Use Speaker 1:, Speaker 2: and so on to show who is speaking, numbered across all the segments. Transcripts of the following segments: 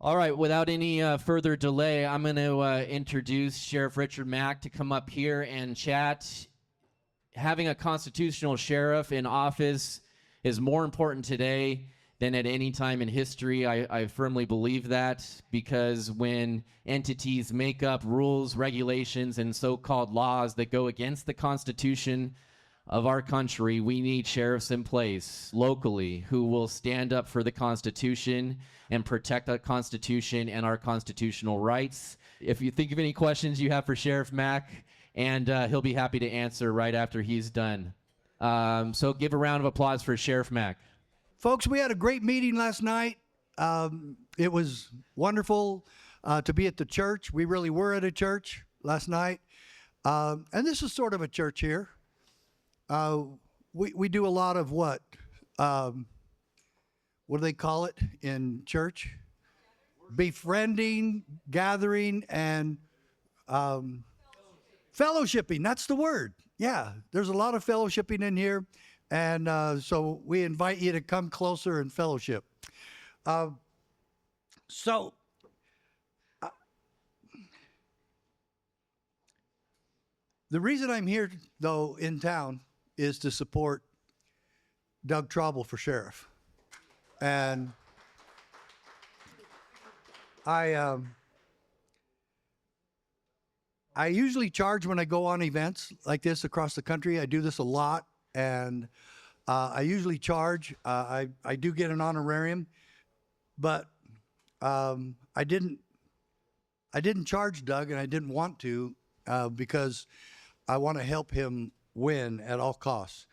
Speaker 1: All right, without any further delay, I'm going to introduce Sheriff Richard Mack to come up here and chat. Having a constitutional sheriff in office is more important today than at any time in history. I firmly believe that, because when entities make up rules, regulations, and so-called laws that go against the Constitution of our country, we need sheriffs in place locally who will stand up for the Constitution and protect the Constitution and our constitutional rights. If you think of any questions you have for Sheriff Mack, and he'll be happy to answer right after he's done. So give a round of applause for Sheriff Mack.
Speaker 2: Folks, we had a great meeting last night. It was wonderful to be at the church. We really were at a church last night. And this is sort of a church here. We do a lot of what? What do they call it in church? Befriending, gathering, and fellowshipping. That's the word. Yeah, there's a lot of fellowshipping in here. And so we invite you to come closer and fellowship. The reason I'm here, though, in town is to support Doug Trauble for sheriff. And I usually charge when I go on events like this across the country. I do this a lot, and I usually charge. I do get an honorarium, but I didn't charge Doug, and I didn't want to because I want to help him win at all costs.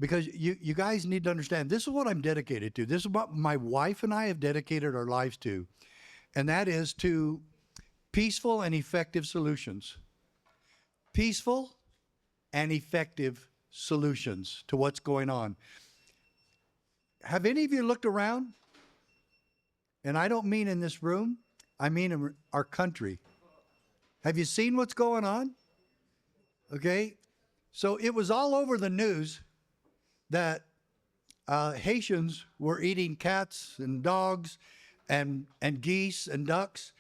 Speaker 2: Because you guys need to understand, this is what I'm dedicated to. This is what my wife and I have dedicated our lives to, and that is to peaceful and effective solutions. Peaceful and effective solutions to what's going on. Have any of you looked around? And I don't mean in this room, I mean in our country. Have you seen what's going on? Okay, so it was all over the news that Haitians were eating cats and dogs and geese and ducks.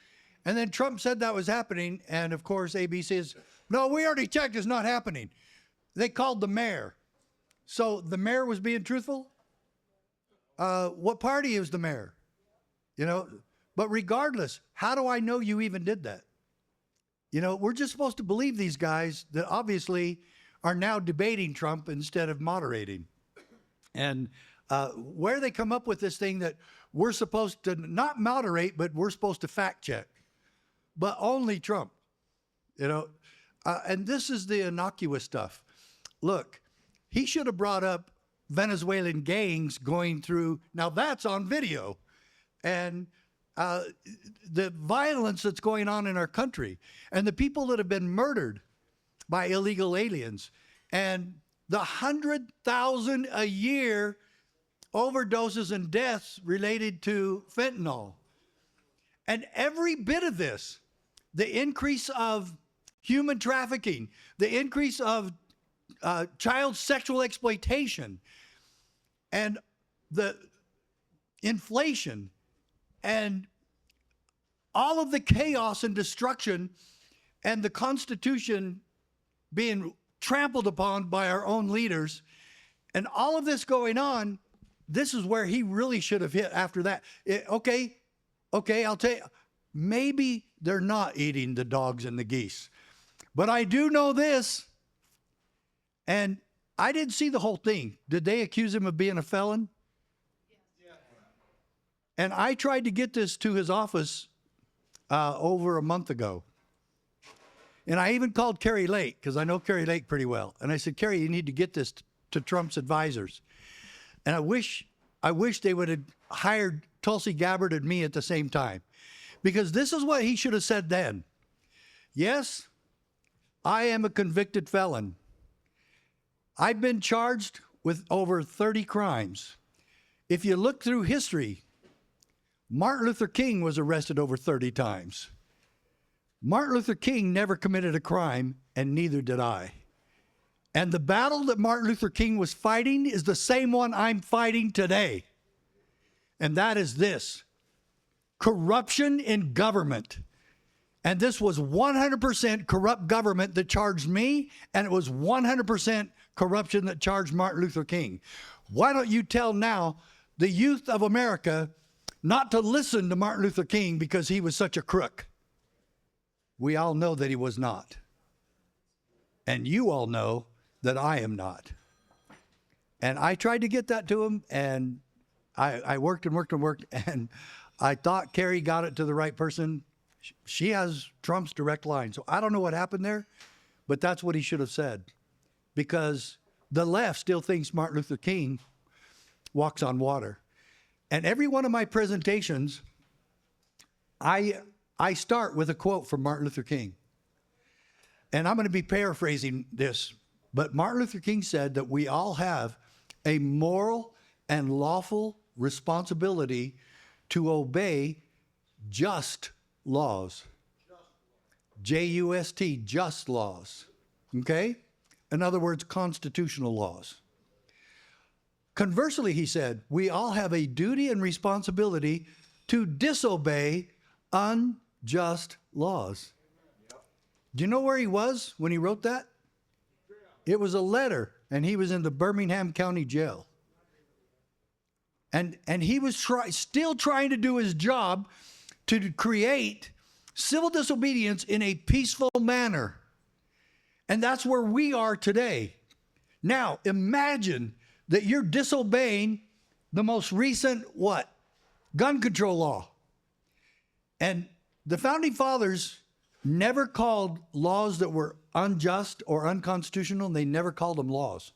Speaker 2: And then Trump said that was happening. And of course, ABC says, no, we already checked, it's not happening. They called the mayor. So the mayor was being truthful? What party is the mayor? You know, but regardless, how do I know you even did that? You know, we're just supposed to believe these guys that obviously are now debating Trump instead of moderating. And where they come up with this thing that we're supposed to not moderate, but we're supposed to fact check, but only Trump, you know, and this is the innocuous stuff. Look, he should have brought up Venezuelan gangs going through. Now that's on video, and the violence that's going on in our country, and the people that have been murdered by illegal aliens, and the 100,000 a year overdoses and deaths related to fentanyl. And every bit of this, the increase of human trafficking, the increase of child sexual exploitation, and the inflation, and all of the chaos and destruction, and the Constitution being trampled upon by our own leaders, and all of this going on, this is where he really should have hit after that. Okay, I'll tell you, maybe they're not eating the dogs and the geese, but I do know this, and I didn't see the whole thing. Did they accuse him of being a felon? Yeah. And I tried to get this to his office over a month ago. And I even called Carrie Lake, because I know Carrie Lake pretty well. And I said, Carrie, you need to get this to Trump's advisors. And I wish they would have hired Tulsi Gabbard and me at the same time. Because this is what he should have said then. Yes, I am a convicted felon. I've been charged with over 30 crimes. If you look through history, Martin Luther King was arrested over 30 times. Martin Luther King never committed a crime, and neither did I. And the battle that Martin Luther King was fighting is the same one I'm fighting today. And that is this: corruption in government. And this was 100% corrupt government that charged me, and it was 100% corruption that charged Martin Luther King. Why don't you tell now the youth of America not to listen to Martin Luther King because he was such a crook? We all know that he was not. And you all know that I am not. And I tried to get that to him, and I worked and worked and worked, and I thought Carrie got it to the right person. She has Trump's direct line. So I don't know what happened there, but that's what he should have said. Because the left still thinks Martin Luther King walks on water. And every one of my presentations, I start with a quote from Martin Luther King. And I'm going to be paraphrasing this, but Martin Luther King said that we all have a moral and lawful responsibility to obey just laws. J-U-S-T, just laws. Okay? In other words, constitutional laws. Conversely, he said, we all have a duty and responsibility to disobey unjust laws. Do you know where he was when he wrote that? It was a letter, and he was in the Birmingham County Jail. And he was still trying to do his job to create civil disobedience in a peaceful manner. And that's where we are today. Now, imagine that you're disobeying the most recent, what? Gun control law. And the Founding Fathers never called laws that were unjust or unconstitutional, they never called them laws.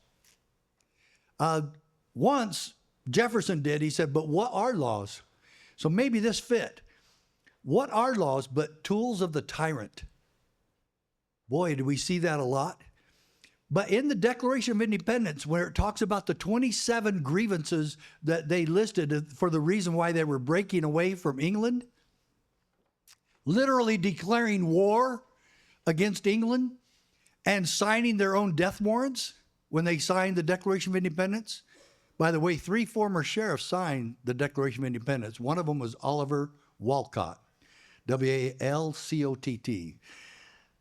Speaker 2: Once, Jefferson did, he said, but what are laws? So maybe this fit. What are laws but tools of the tyrant? Boy, do we see that a lot. But in the Declaration of Independence, where it talks about the 27 grievances that they listed for the reason why they were breaking away from England, literally declaring war against England and signing their own death warrants when they signed the Declaration of Independence. By the way, 3 former sheriffs signed the Declaration of Independence. One of them was Oliver Walcott, W-A-L-C-O-T-T.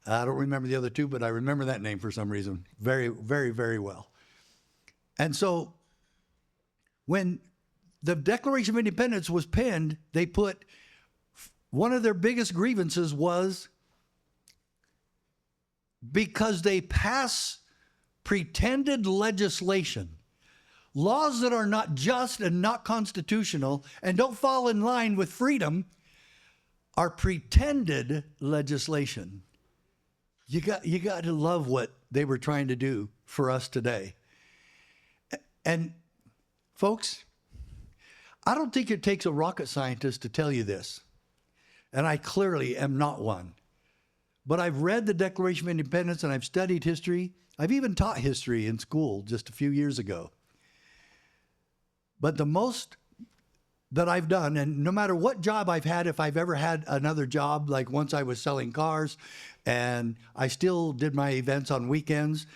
Speaker 2: I don't remember the other 2, but I remember that name for some reason very, very, very well. And so when the Declaration of Independence was penned, they put one of their biggest grievances was because they pass pretended legislation, laws that are not just and not constitutional and don't fall in line with freedom, are pretended legislation. You got to love what they were trying to do for us today. And folks, I don't think it takes a rocket scientist to tell you this. And I clearly am not one. But I've read the Declaration of Independence and I've studied history. I've even taught history in school just a few years ago. But the most that I've done, and no matter what job I've had, if I've ever had another job, like once I was selling cars, and I still did my events on weekends.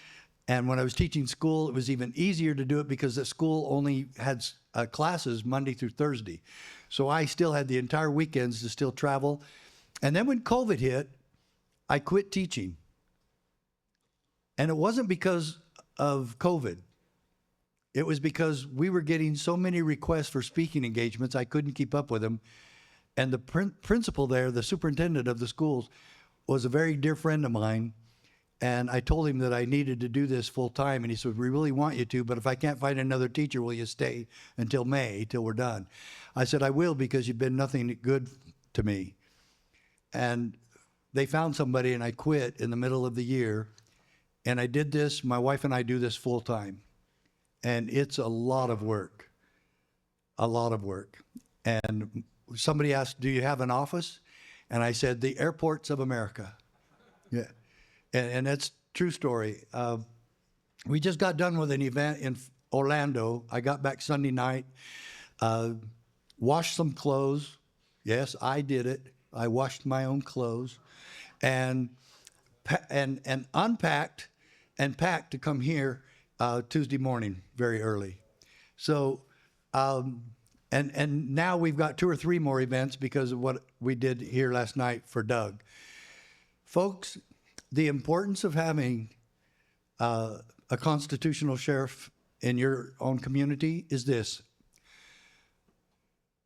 Speaker 2: And when I was teaching school, it was even easier to do it because the school only had classes Monday through Thursday. So I still had the entire weekends to still travel. And then when COVID hit, I quit teaching. And it wasn't because of COVID. It was because we were getting so many requests for speaking engagements, I couldn't keep up with them. And the principal there, the superintendent of the schools, was a very dear friend of mine. And I told him that I needed to do this full time. And he said, we really want you to, but if I can't find another teacher, will you stay until May, till we're done? I said, I will, because you've been nothing good to me. And they found somebody, and I quit in the middle of the year. And I did this, my wife and I do this full time. And it's a lot of work, a lot of work. And somebody asked, do you have an office? And I said, the airports of America. Yeah. And that's true story. We just got done with an event in Orlando. I got back Sunday night, washed some clothes. Yes, I did it. I washed my own clothes and unpacked and packed to come here Tuesday morning very early. So, and And now we've got 2 or 3 more events because of what we did here last night for Doug. Folks, the importance of having a constitutional sheriff in your own community is this.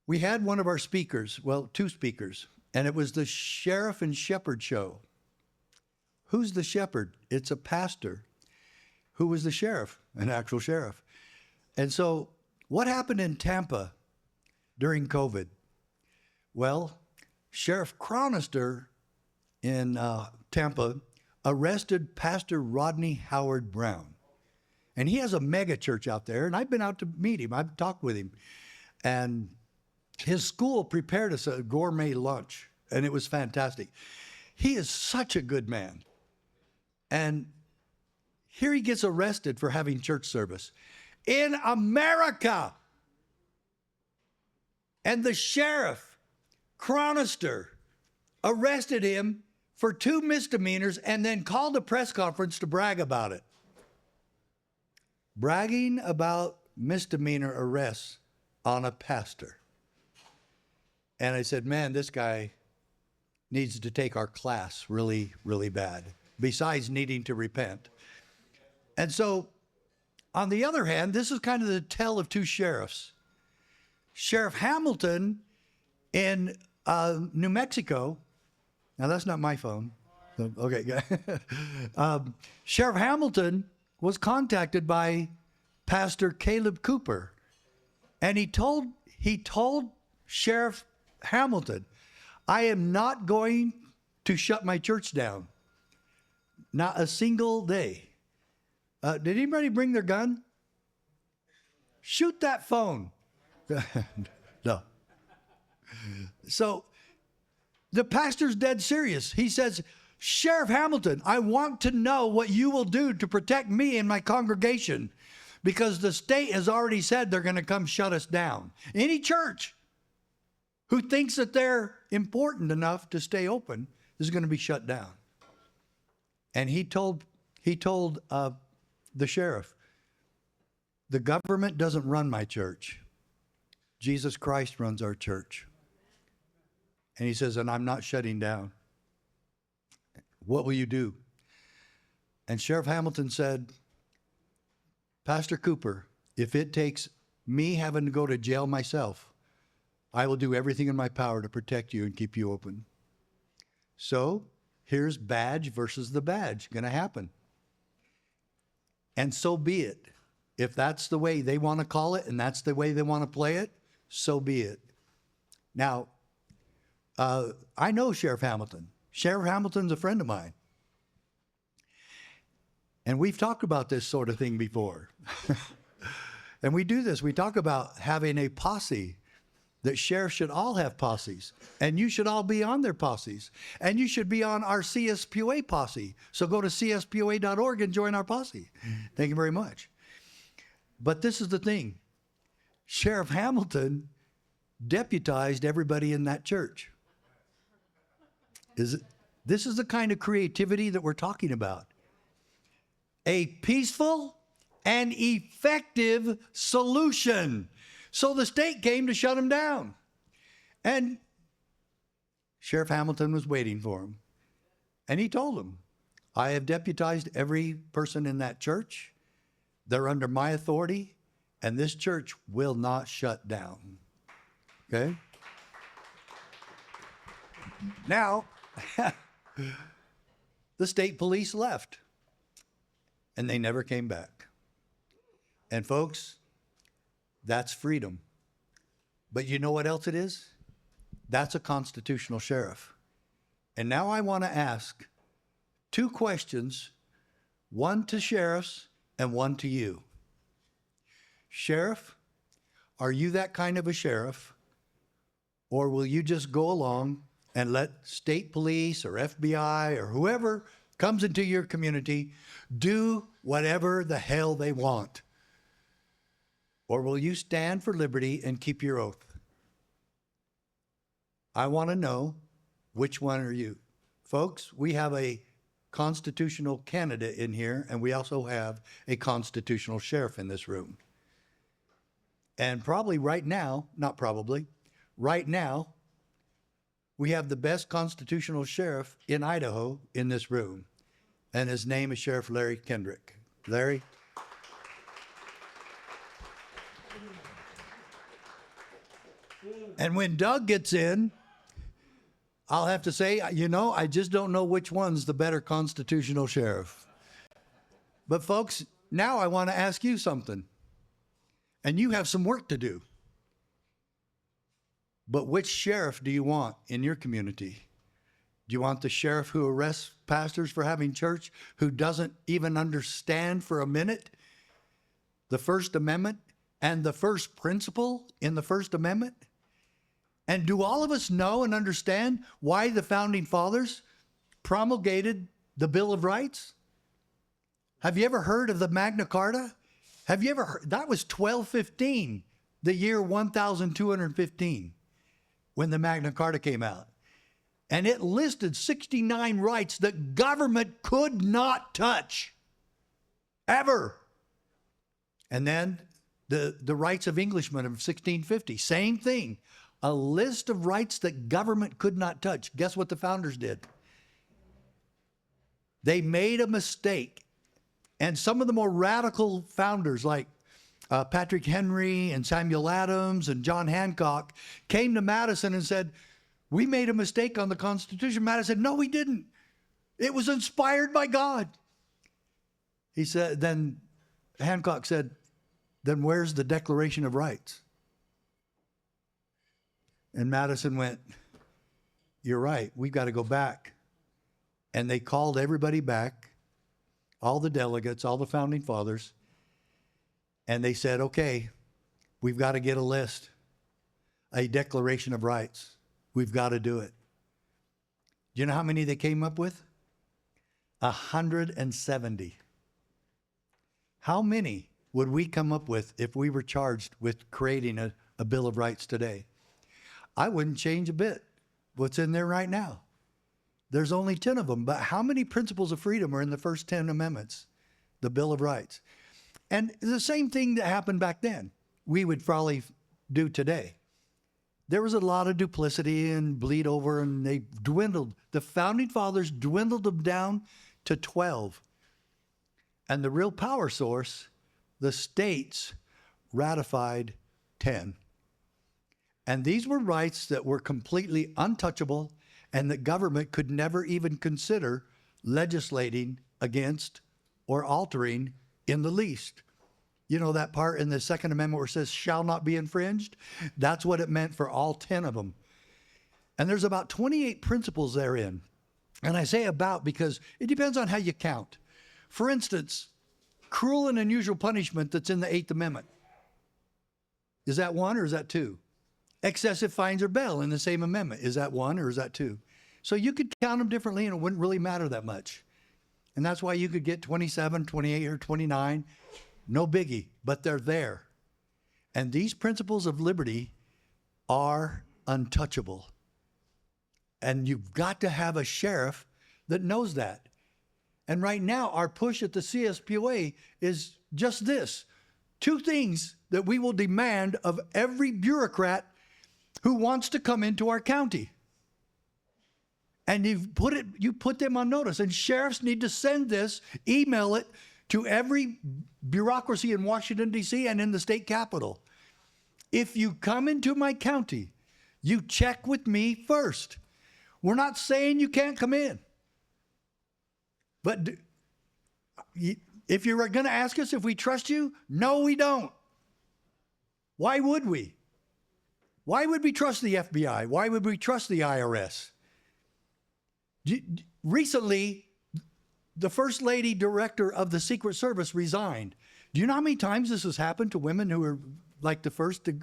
Speaker 2: We had one of our speakers, well, 2 speakers, and it was the Sheriff and Shepherd show. Who's the shepherd? It's a pastor. Who was the sheriff? An actual sheriff. And so what happened in Tampa during COVID? Well, Sheriff Cronister in Tampa arrested Pastor Rodney Howard Brown. And he has a mega church out there, and I've been out to meet him. I've talked with him. And his school prepared us a gourmet lunch, and it was fantastic. He is such a good man. And here he gets arrested for having church service in America. And the sheriff, Cronister, arrested him for 2 misdemeanors and then called a press conference to brag about it. Bragging about misdemeanor arrests on a pastor. And I said, man, this guy needs to take our class really, really bad, besides needing to repent. And so, on the other hand, this is kind of the tale of 2 sheriffs. Sheriff Hamilton in New Mexico, now that's not my phone. Okay. Sheriff Hamilton was contacted by Pastor Caleb Cooper, and he told Sheriff Hamilton, I am not going to shut my church down. Not a single day. Did anybody bring their gun? Shoot that phone. No. So the pastor's dead serious. He says, Sheriff Hamilton, I want to know what you will do to protect me and my congregation, because the state has already said they're going to come shut us down. Any church who thinks that they're important enough to stay open is going to be shut down. And he told the sheriff, the government doesn't run my church. Jesus Christ runs our church. And he says, and I'm not shutting down. What will you do? And Sheriff Hamilton said, Pastor Cooper, if it takes me having to go to jail myself, I will do everything in my power to protect you and keep you open. So here's badge versus the badge going to happen. And so be it. If that's the way they want to call it and that's the way they want to play it, so be it. Now, I know Sheriff Hamilton. Sheriff Hamilton's a friend of mine. And we've talked about this sort of thing before. And we do this. We talk about having a posse, that sheriffs should all have posses. And you should all be on their posses. And you should be on our CSPOA posse. So go to CSPOA.org and join our posse. Thank you very much. But this is the thing. Sheriff Hamilton deputized everybody in that church. This is the kind of creativity that we're talking about. A peaceful and effective solution. So the state came to shut him down. And Sheriff Hamilton was waiting for him. And he told him, I have deputized every person in that church. They're under my authority, and this church will not shut down. Okay? Now, the state police left, and they never came back. And folks, that's freedom. But you know what else it is? That's a constitutional sheriff. And now I want to ask 2 questions, one to sheriffs and one to you. Sheriff, are you that kind of a sheriff? Or will you just go along and let state police or FBI or whoever comes into your community do whatever the hell they want? Or will you stand for liberty and keep your oath? I want to know, which one are you? Folks, we have a constitutional candidate in here, and we also have a constitutional sheriff in this room. And probably right now, not probably, right now, we have the best constitutional sheriff in Idaho in this room. And his name is Sheriff Larry Kendrick. Larry? And when Doug gets in, I'll have to say, I just don't know which one's the better constitutional sheriff. But folks, now I want to ask you something. And you have some work to do. But which sheriff do you want in your community? Do you want the sheriff who arrests pastors for having church, who doesn't even understand for a minute the First Amendment and the first principle in the First Amendment? And do all of us know and understand why the Founding Fathers promulgated the Bill of Rights? Have you ever heard of the Magna Carta? Have you ever heard? That was 1215, the year 1215, when the Magna Carta came out. And it listed 69 rights that government could not touch, ever. And then the Rights of Englishmen of 1650, same thing. A list of rights that government could not touch. Guess what the founders did? They made a mistake. And some of the more radical founders like Patrick Henry and Samuel Adams and John Hancock came to Madison and said, we made a mistake on the Constitution. Madison said, no, we didn't. It was inspired by God. He said, then Hancock said, then where's the Declaration of Rights? And Madison went, you're right, we've got to go back. And they called everybody back, all the delegates, all the founding fathers, and they said, okay, we've got to get a list, a Declaration of Rights. We've got to do it. Do you know how many they came up with? 170. How many would we come up with if we were charged with creating a Bill of Rights today? I wouldn't change a bit what's in there right now. There's only 10 of them, but how many principles of freedom are in the first 10 amendments, the Bill of Rights? And the same thing that happened back then, we would probably do today. There was a lot of duplicity and bleed over, and they dwindled. The founding fathers dwindled them down to 12. And the real power source, the states, ratified 10. And these were rights that were completely untouchable and that government could never even consider legislating against or altering in the least. You know that part in the Second Amendment where it says shall not be infringed? That's what it meant for all 10 of them. And there's about 28 principles therein. And I say about because it depends on how you count. For instance, cruel and unusual punishment that's in the Eighth Amendment. Is that one or is that two? Excessive fines or bail in the same amendment. Is that one or is that two? So you could count them differently and it wouldn't really matter that much. And that's why you could get 27, 28, or 29. No biggie, but they're there. And these principles of liberty are untouchable. And you've got to have a sheriff that knows that. And right now, our push at the CSPOA is just this. Two things that we will demand of every bureaucrat who wants to come into our county. And you put them on notice. And sheriffs need to send this, email it to every bureaucracy in Washington, D.C. and in the state capitol. If you come into my county, you check with me first. We're not saying you can't come in. But if you're going to ask us if we trust you, no, we don't. Why would we? Why would we trust the FBI? Why would we trust the IRS? Recently, the First Lady Director of the Secret Service resigned. Do you know how many times this has happened to women who are like the first to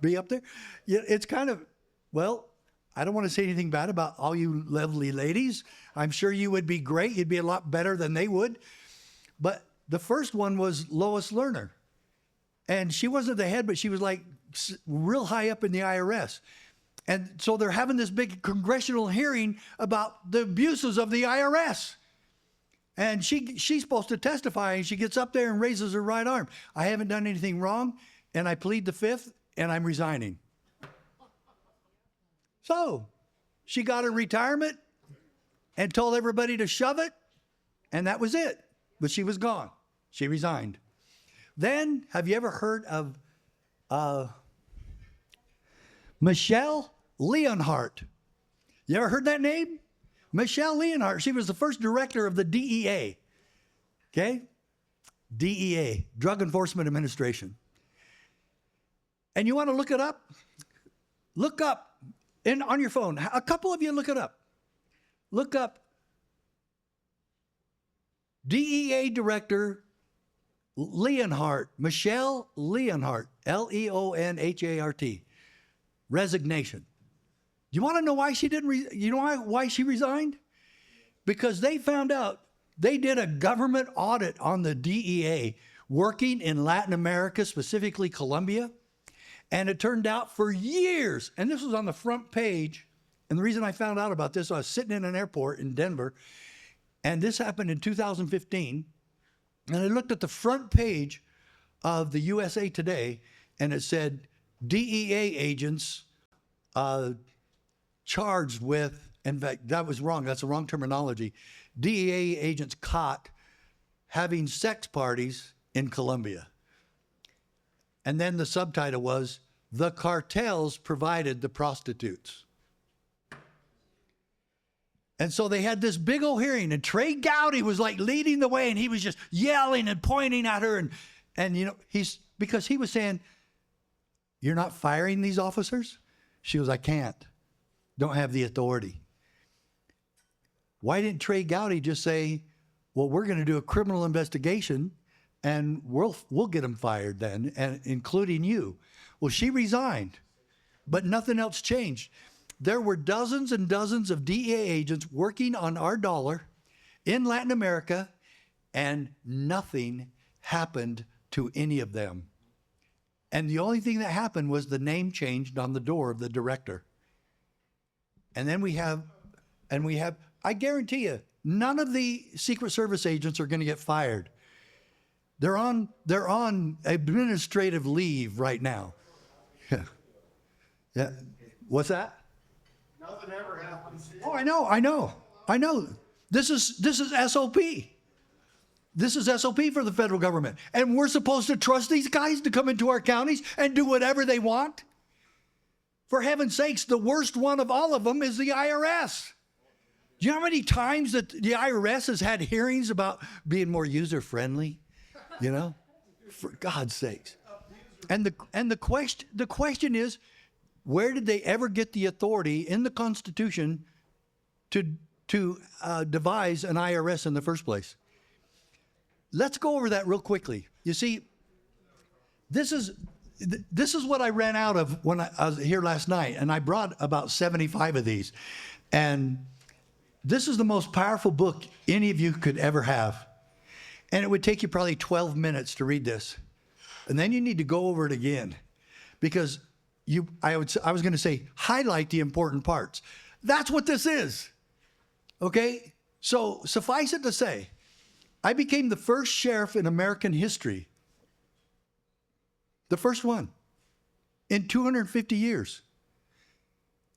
Speaker 2: be up there? Yeah, it's kind of, well, I don't want to say anything bad about all you lovely ladies. I'm sure you would be great. You'd be a lot better than they would. But the first one was Lois Lerner. And she wasn't the head, but she was like real high up in the IRS. And so they're having this big congressional hearing about the abuses of the IRS. And she's supposed to testify, and she gets up there and raises her right arm. I haven't done anything wrong. and I plead the fifth, and I'm resigning. So she got her retirement and told everybody to shove it, and that was it. But she was gone. She resigned. Then, have you ever heard of Michelle Leonhardt? You ever heard that name? Michelle Leonhardt. She was the first director of the DEA. Okay? DEA, Drug Enforcement Administration. And you want to look it up? Look up on your phone. A couple of you look it up. Look up DEA Director Leonhardt, Michelle Leonhardt, Leonhardt, resignation. You want to know why she didn't? You know why she resigned? Because they found out they did a government audit on the DEA working in Latin America, specifically Colombia, and it turned out for years, and this was on the front page. And the reason I found out about this, I was sitting in an airport in Denver, and this happened in 2015. And I looked at the front page of the USA Today, and it said DEA agents charged with, in fact, that was wrong. That's the wrong terminology. DEA agents caught having sex parties in Colombia. And then the subtitle was, "The cartels provided the prostitutes." And so they had this big old hearing, and Trey Gowdy was like leading the way, and he was just yelling and pointing at her. And you know, because he was saying, "You're not firing these officers?" She was, "I can't. Don't have the authority." Why didn't Trey Gowdy just say, "Well, we're going to do a criminal investigation and we'll get them fired then, and including you"? Well, she resigned, but nothing else changed. There were dozens and dozens of DEA agents working on our dollar in Latin America, and nothing happened to any of them. And the only thing that happened was the name changed on the door of the director. And then we have, I guarantee you, none of the Secret Service agents are going to get fired. They're on administrative leave right now. Yeah. What's that?
Speaker 3: Nothing ever happens.
Speaker 2: Oh, I know. This is SOP. This is SOP for the federal government. And we're supposed to trust these guys to come into our counties and do whatever they want? For heaven's sakes, the worst one of all of them is the IRS. Do you know how many times that the IRS has had hearings about being more user-friendly? You know? For God's sakes. And the question is, where did they ever get the authority in the Constitution to devise an IRS in the first place? Let's go over that real quickly. You see, this is what I ran out of when I was here last night, and I brought about 75 of these. And this is the most powerful book any of you could ever have. And it would take you probably 12 minutes to read this. And then you need to go over it again, because I was going to say, highlight the important parts. That's what this is. Okay? So suffice it to say, I became the first sheriff in American history. The first one in 250 years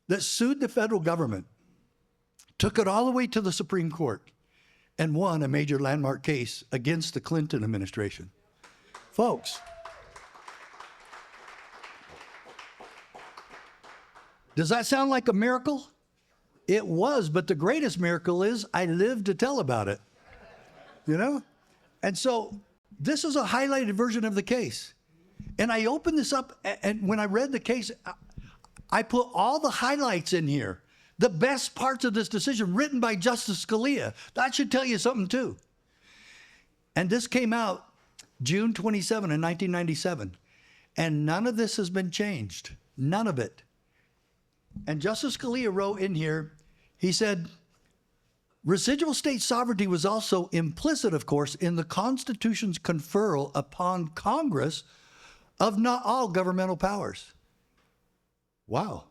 Speaker 2: that sued the federal government, took it all the way to the Supreme Court, and won a major landmark case against the Clinton administration. Folks, does that sound like a miracle? It was, but the greatest miracle is I lived to tell about it. You know? And so this is a highlighted version of the case. And I opened this up, and when I read the case, I put all the highlights in here. The best parts of this decision written by Justice Scalia. That should tell you something too. And this came out June 27 in 1997. And none of this has been changed. None of it. And Justice Scalia wrote in here, he said, residual state sovereignty was also implicit, of course, in the Constitution's conferral upon Congress of not all governmental powers. Wow.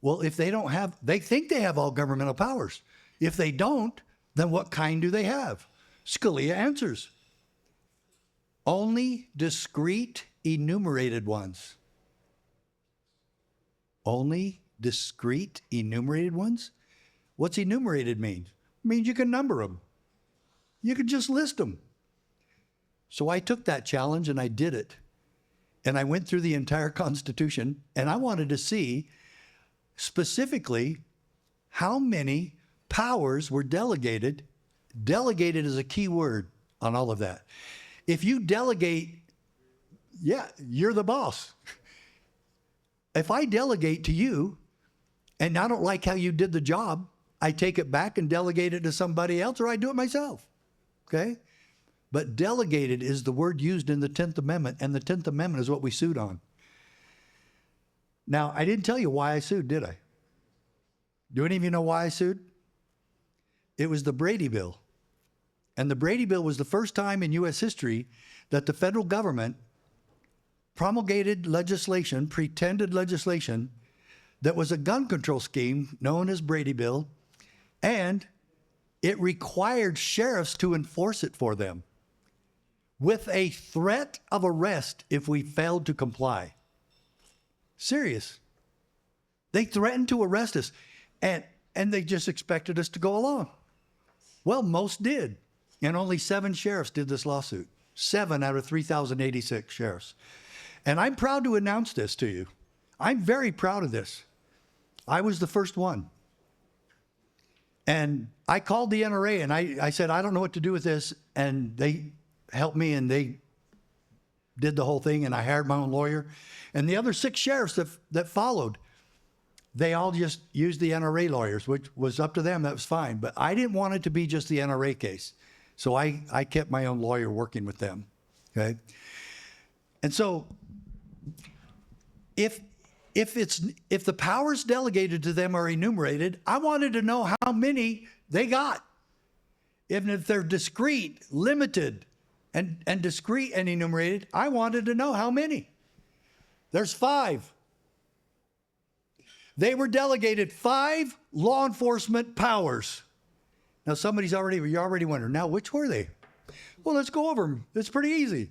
Speaker 2: Well, if they don't have, they think they have all governmental powers. If they don't, then what kind do they have? Scalia answers, only discrete enumerated ones. Only discrete enumerated ones? What's enumerated mean? It means you can number them. You can just list them. So I took that challenge and I did it. And I went through the entire Constitution, and I wanted to see specifically how many powers were delegated. Delegated is a key word on all of that. If you delegate, yeah, you're the boss. If I delegate to you and I don't like how you did the job, I take it back and delegate it to somebody else, or I do it myself. Okay? But delegated is the word used in the 10th Amendment, and the 10th Amendment is what we sued on. Now, I didn't tell you why I sued, did I? Do any of you know why I sued? It was the Brady Bill. And the Brady Bill was the first time in U.S. history that the federal government promulgated legislation, pretended legislation, that was a gun control scheme known as Brady Bill, and it required sheriffs to enforce it for them, with a threat of arrest if we failed to comply. Serious. They threatened to arrest us, and they just expected us to go along. Well, most did, and only 7 sheriffs did this lawsuit. 7 out of 3,086 sheriffs. And I'm proud to announce this to you. I'm very proud of this. I was the first one. And I called the NRA and I said, I don't know what to do with this. And they helped me and they did the whole thing, and I hired my own lawyer. And the other 6 sheriffs that followed, they all just used the NRA lawyers, which was up to them. That was fine. But I didn't want it to be just the NRA case. So I kept my own lawyer working with them. Okay. And so if the powers delegated to them are enumerated, I wanted to know how many they got. Even if they're discrete, limited, and discrete and enumerated, I wanted to know how many. There's 5. They were delegated 5 law enforcement powers. Now you're already wondering, now which were they? Well, let's go over them. It's pretty easy.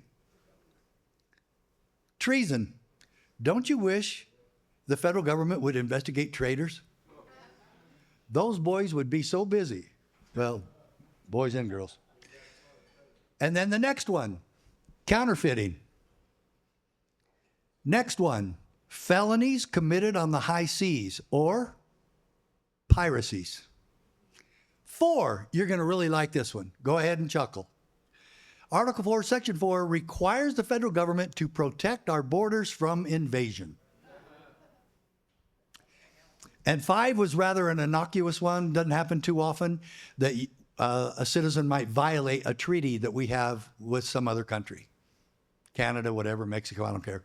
Speaker 2: Treason. Don't you wish the federal government would investigate traitors? Those boys would be so busy. Well, boys and girls. And then the next one, counterfeiting. Next one, felonies committed on the high seas or piracies. 4, you're going to really like this one. Go ahead and chuckle. Article 4, Section 4 requires the federal government to protect our borders from invasion. And 5 was rather an innocuous one, doesn't happen too often, that a citizen might violate a treaty that we have with some other country. Canada, whatever, Mexico, I don't care.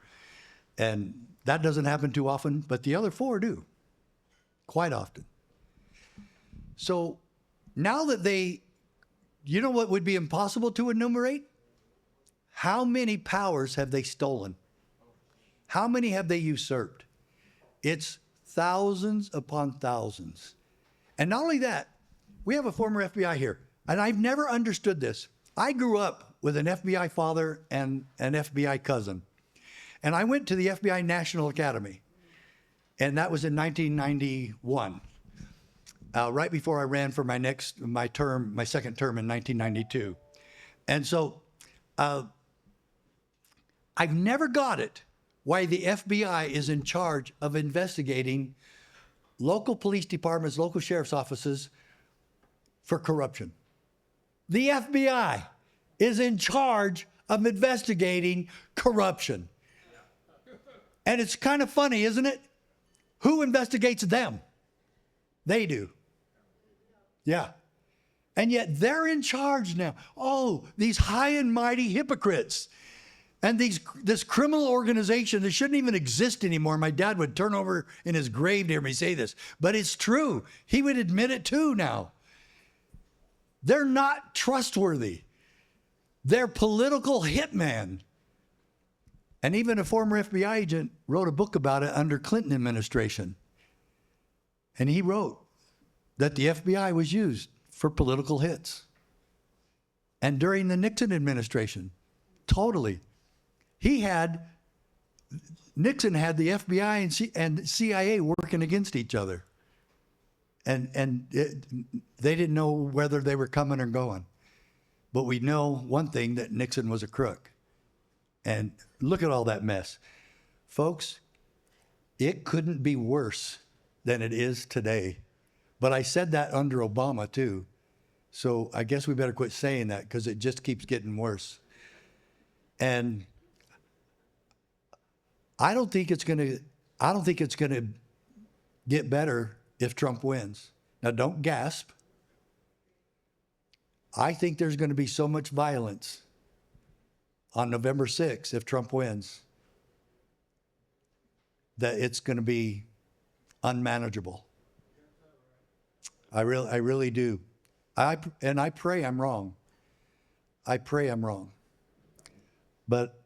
Speaker 2: And that doesn't happen too often, but the other 4 do, quite often. So now that you know what would be impossible to enumerate? How many powers have they stolen? How many have they usurped? It's thousands upon thousands. And not only that, we have a former FBI here, and I've never understood this. I grew up with an FBI father and an FBI cousin, and I went to the FBI National Academy, and that was in 1991. Right before I ran for my second term in 1992. And so I've never got it why the FBI is in charge of investigating local police departments, local sheriff's offices for corruption. The FBI is in charge of investigating corruption. And it's kind of funny, isn't it? Who investigates them? They do. Yeah. And yet they're in charge now. Oh, these high and mighty hypocrites. And this criminal organization that shouldn't even exist anymore. My dad would turn over in his grave to hear me say this. But it's true. He would admit it too now. They're not trustworthy. They're political hitmen. And even a former FBI agent wrote a book about it under Clinton administration. And he wrote that the FBI was used for political hits. And during the Nixon administration, totally. He had Nixon had the FBI and CIA working against each other. And they didn't know whether they were coming or going. But we know one thing, that Nixon was a crook. And look at all that mess. Folks, it couldn't be worse than it is today. But I said that under Obama too. So I guess we better quit saying that, because it just keeps getting worse. And I don't think it's gonna get better if Trump wins. Now don't gasp. I think there's gonna be so much violence on November 6th if Trump wins that it's gonna be unmanageable. I really do. I pray I'm wrong. I pray I'm wrong. But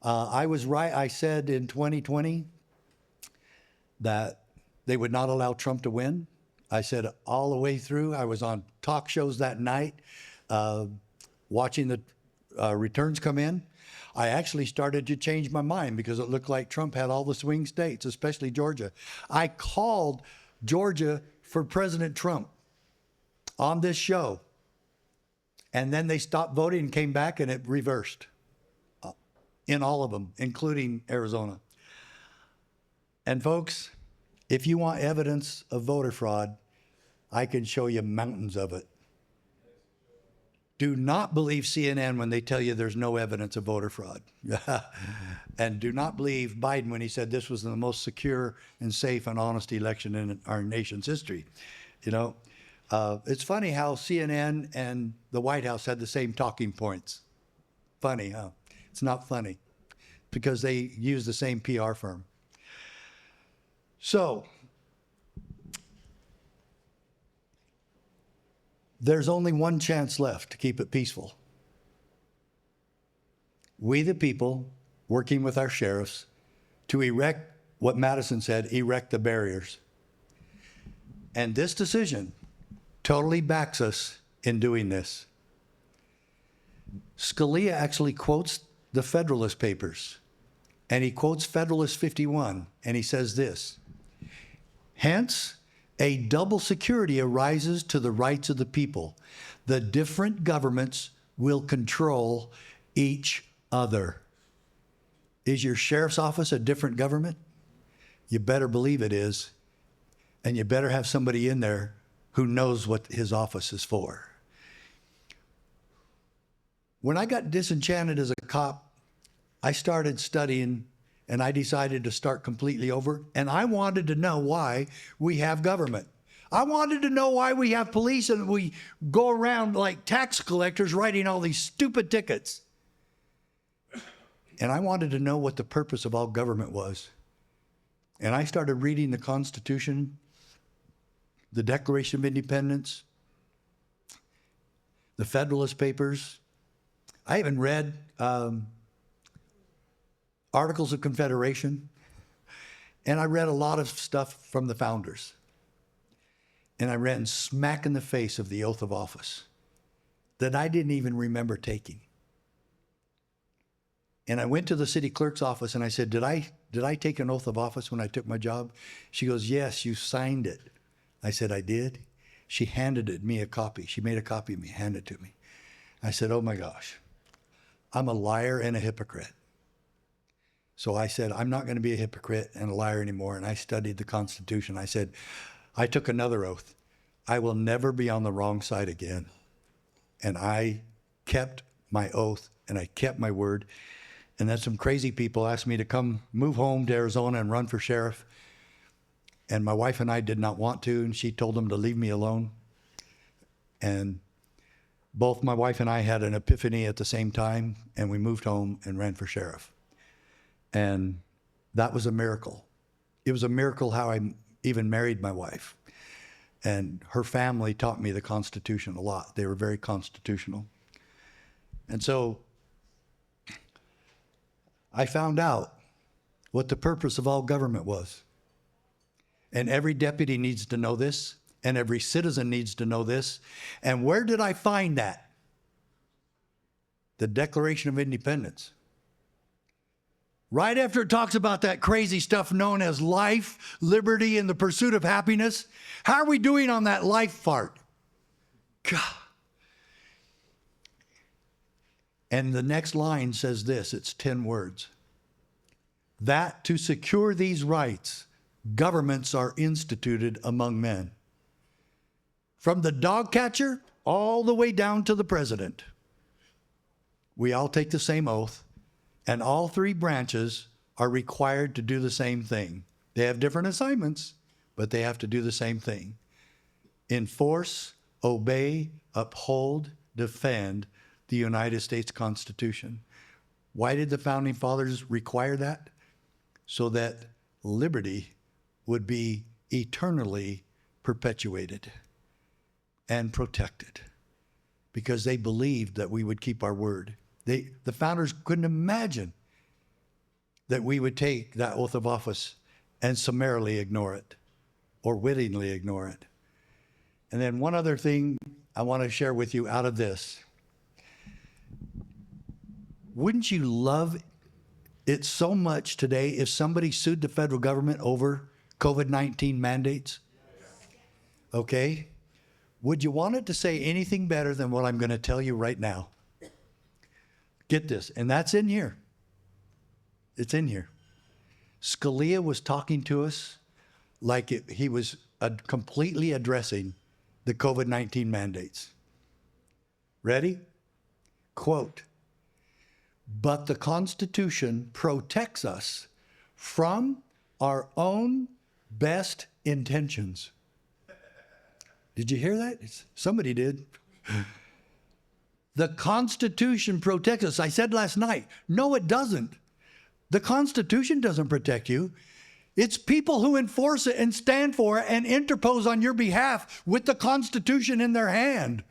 Speaker 2: I was right. I said in 2020 that they would not allow Trump to win. I said all the way through. I was on talk shows that night, watching the returns come in. I actually started to change my mind because it looked like Trump had all the swing states, especially Georgia. I called Georgia for President Trump on this show. And then they stopped voting and came back, and it reversed in all of them, including Arizona. And folks, if you want evidence of voter fraud, I can show you mountains of it. Do not believe CNN when they tell you there's no evidence of voter fraud. And do not believe Biden when he said this was the most secure and safe and honest election in our nation's history. You know, it's funny how CNN and the White House had the same talking points. Funny, huh? It's not funny, because they use the same PR firm. So, there's only one chance left to keep it peaceful. We, the people, working with our sheriffs, to erect what Madison said, erect the barriers. And this decision totally backs us in doing this. Scalia actually quotes the Federalist Papers, and he quotes Federalist 51, and he says this: hence, a double security arises to the rights of the people. The different governments will control each other. Is your sheriff's office a different government? You better believe it is. And you better have somebody in there who knows what his office is for. When I got disenchanted as a cop, I started studying, and I decided to start completely over. And I wanted to know why we have government. I wanted to know why we have police and we go around like tax collectors writing all these stupid tickets. And I wanted to know what the purpose of all government was. And I started reading the Constitution, the Declaration of Independence, the Federalist Papers. I even read Articles of Confederation, and I read a lot of stuff from the founders. And I ran smack in the face of the oath of office that I didn't even remember taking. And I went to the city clerk's office and I said, did I take an oath of office when I took my job? She goes, yes, you signed it. I said, I did? She handed me a copy. She made a copy of me, handed it to me. I said, oh my gosh, I'm a liar and a hypocrite. So I said, I'm not going to be a hypocrite and a liar anymore. And I studied the Constitution. I said, I took another oath. I will never be on the wrong side again. And I kept my oath and I kept my word. And then some crazy people asked me to come move home to Arizona and run for sheriff. And my wife and I did not want to. And she told them to leave me alone. And both my wife and I had an epiphany at the same time. And we moved home and ran for sheriff. And that was a miracle. It was a miracle how I even married my wife. And her family taught me the Constitution a lot. They were very constitutional. And so I found out what the purpose of all government was. And every deputy needs to know this, and every citizen needs to know this. And where did I find that? The Declaration of Independence. Right after it talks about that crazy stuff known as life, liberty, and the pursuit of happiness, how are we doing on that life part? God. And the next line says this, it's 10 words. That to secure these rights, governments are instituted among men. From the dog catcher all the way down to the president. We all take the same oath, and all three branches are required to do the same thing. They have different assignments, but they have to do the same thing. Enforce, obey, uphold, defend the United States Constitution. Why did the Founding Fathers require that? So that liberty would be eternally perpetuated and protected, because they believed that we would keep our word. The founders couldn't imagine that we would take that oath of office and summarily ignore it or wittingly ignore it. And then one other thing I want to share with you out of this. Wouldn't you love it so much today if somebody sued the federal government over COVID-19 mandates? Okay. Would you want it to say anything better than what I'm going to tell you right now? Get this, and that's in here. It's in here. Scalia was talking to us like he was completely addressing the COVID-19 mandates. Ready? Quote, but the Constitution protects us from our own best intentions. Did you hear that? Somebody did. The Constitution protects us. I said last night, no, it doesn't. The Constitution doesn't protect you. It's people who enforce it and stand for it and interpose on your behalf with the Constitution in their hand.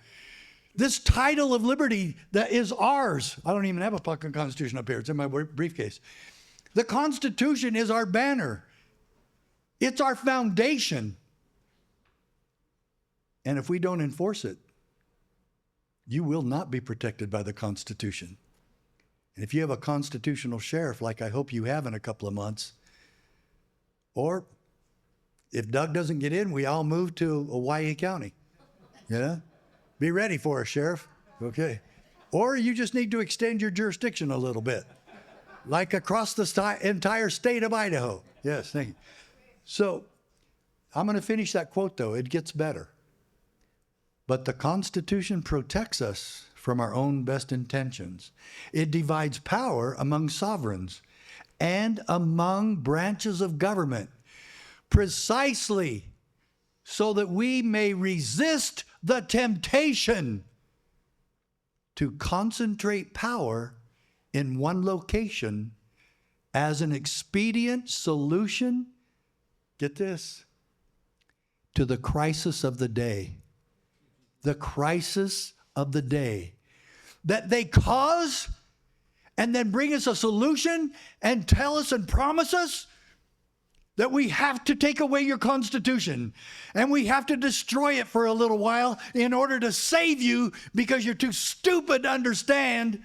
Speaker 2: This title of liberty that is ours. I don't even have a fucking Constitution up here. It's in my briefcase. The Constitution is our banner. It's our foundation. And if we don't enforce it, you will not be protected by the Constitution. And if you have a constitutional sheriff, like I hope you have in a couple of months, or if Doug doesn't get in, we all move to Hawaii County. Yeah? Be ready for us, Sheriff. Okay. Or you just need to extend your jurisdiction a little bit, like across the entire state of Idaho. Yes, thank you. So I'm going to finish that quote, though. It gets better. But the Constitution protects us from our own best intentions. It divides power among sovereigns and among branches of government, precisely so that we may resist the temptation to concentrate power in one location as an expedient solution, get this, to the crisis of the day. The crisis of the day that they cause and then bring us a solution and tell us and promise us that we have to take away your Constitution and we have to destroy it for a little while in order to save you because you're too stupid to understand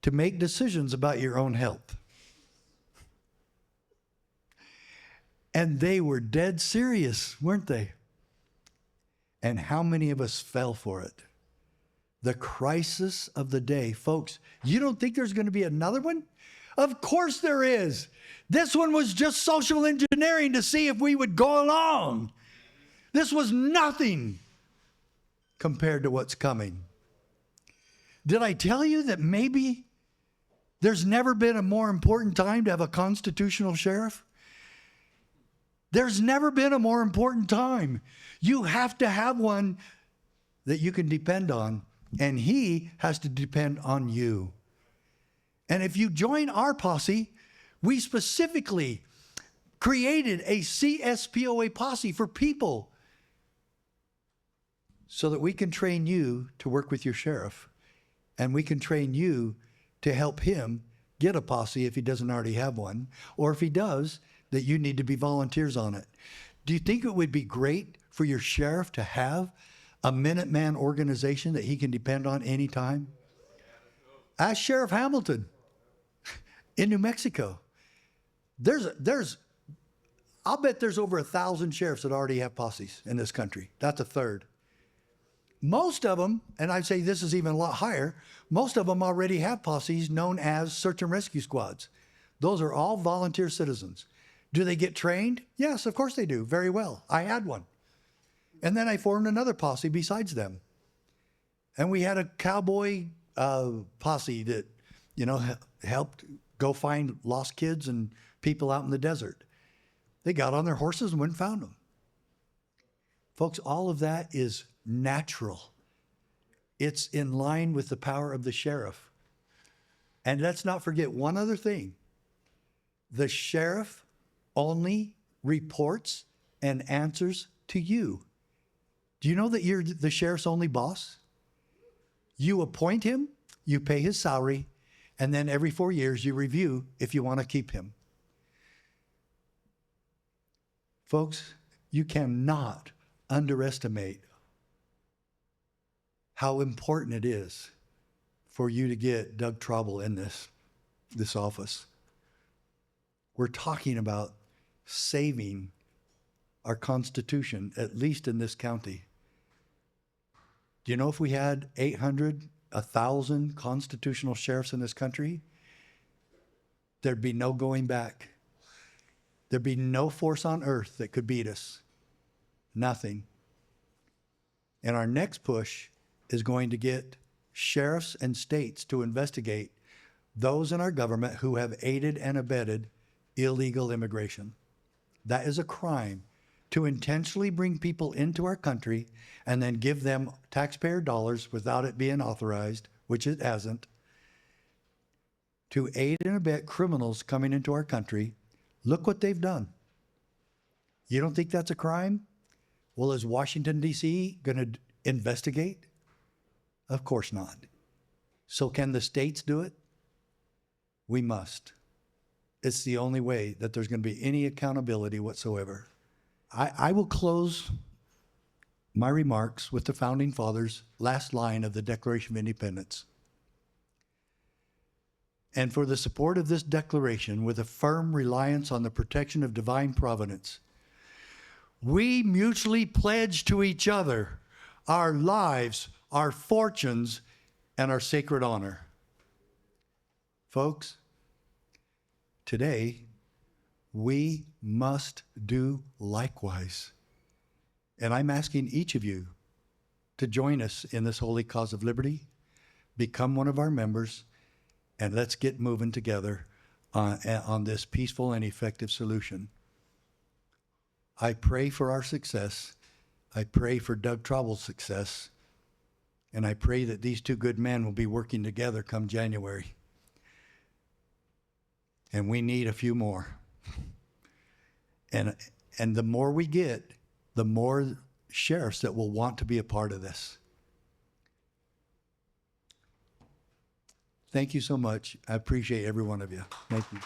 Speaker 2: to make decisions about your own health. And they were dead serious, weren't they? And how many of us fell for it? The crisis of the day. Folks, you don't think there's going to be another one? Of course there is. This one was just social engineering to see if we would go along. This was nothing compared to what's coming. Did I tell you that maybe there's never been a more important time to have a constitutional sheriff? There's never been a more important time. You have to have one that you can depend on, and he has to depend on you. And if you join our posse, we specifically created a CSPOA posse for people so that we can train you to work with your sheriff, and we can train you to help him get a posse if he doesn't already have one, or if he does, that you need to be volunteers on it. Do you think it would be great for your sheriff to have a Minuteman organization that he can depend on anytime? Ask Sheriff Hamilton. In New Mexico, I'll bet there's over 1,000 sheriffs that already have posses in this country. That's a third. Most of them, and I'd say this is even a lot higher, most of them already have posses known as search and rescue squads. Those are all volunteer citizens. Do they get trained? Yes, of course they do, very well. I had one. And then I formed another posse besides them. And we had a cowboy posse that, helped go find lost kids and people out in the desert. They got on their horses and went and found them. Folks, all of that is natural. It's in line with the power of the sheriff. And let's not forget one other thing. The sheriff only reports and answers to you. Do you know that you're the sheriff's only boss? You appoint him, you pay his salary, and then every 4 years you review if you want to keep him. Folks, you cannot underestimate how important it is for you to get Doug Trauble in this office. We're talking about saving our Constitution, at least in this county. Do you know if we had 800, 1,000 constitutional sheriffs in this country, there'd be no going back. There'd be no force on earth that could beat us. Nothing. And our next push is going to get sheriffs and states to investigate those in our government who have aided and abetted illegal immigration. That is a crime, to intentionally bring people into our country and then give them taxpayer dollars without it being authorized, which it hasn't, to aid and abet criminals coming into our country. Look what they've done. You don't think that's a crime? Well, is Washington, D.C. going to investigate? Of course not. So can the states do it? We must. It's the only way that there's going to be any accountability whatsoever. I will close my remarks with the Founding Fathers' last line of the Declaration of Independence. And for the support of this declaration, with a firm reliance on the protection of divine providence, we mutually pledge to each other our lives, our fortunes, and our sacred honor. Folks, today, we must do likewise. And I'm asking each of you to join us in this holy cause of liberty, become one of our members, and let's get moving together on this peaceful and effective solution. I pray for our success. I pray for Doug Trauble's success. And I pray that these two good men will be working together come January. And we need a few more. And the more we get, the more sheriffs that will want to be a part of this. Thank you so much. I appreciate every one of you. Thank you.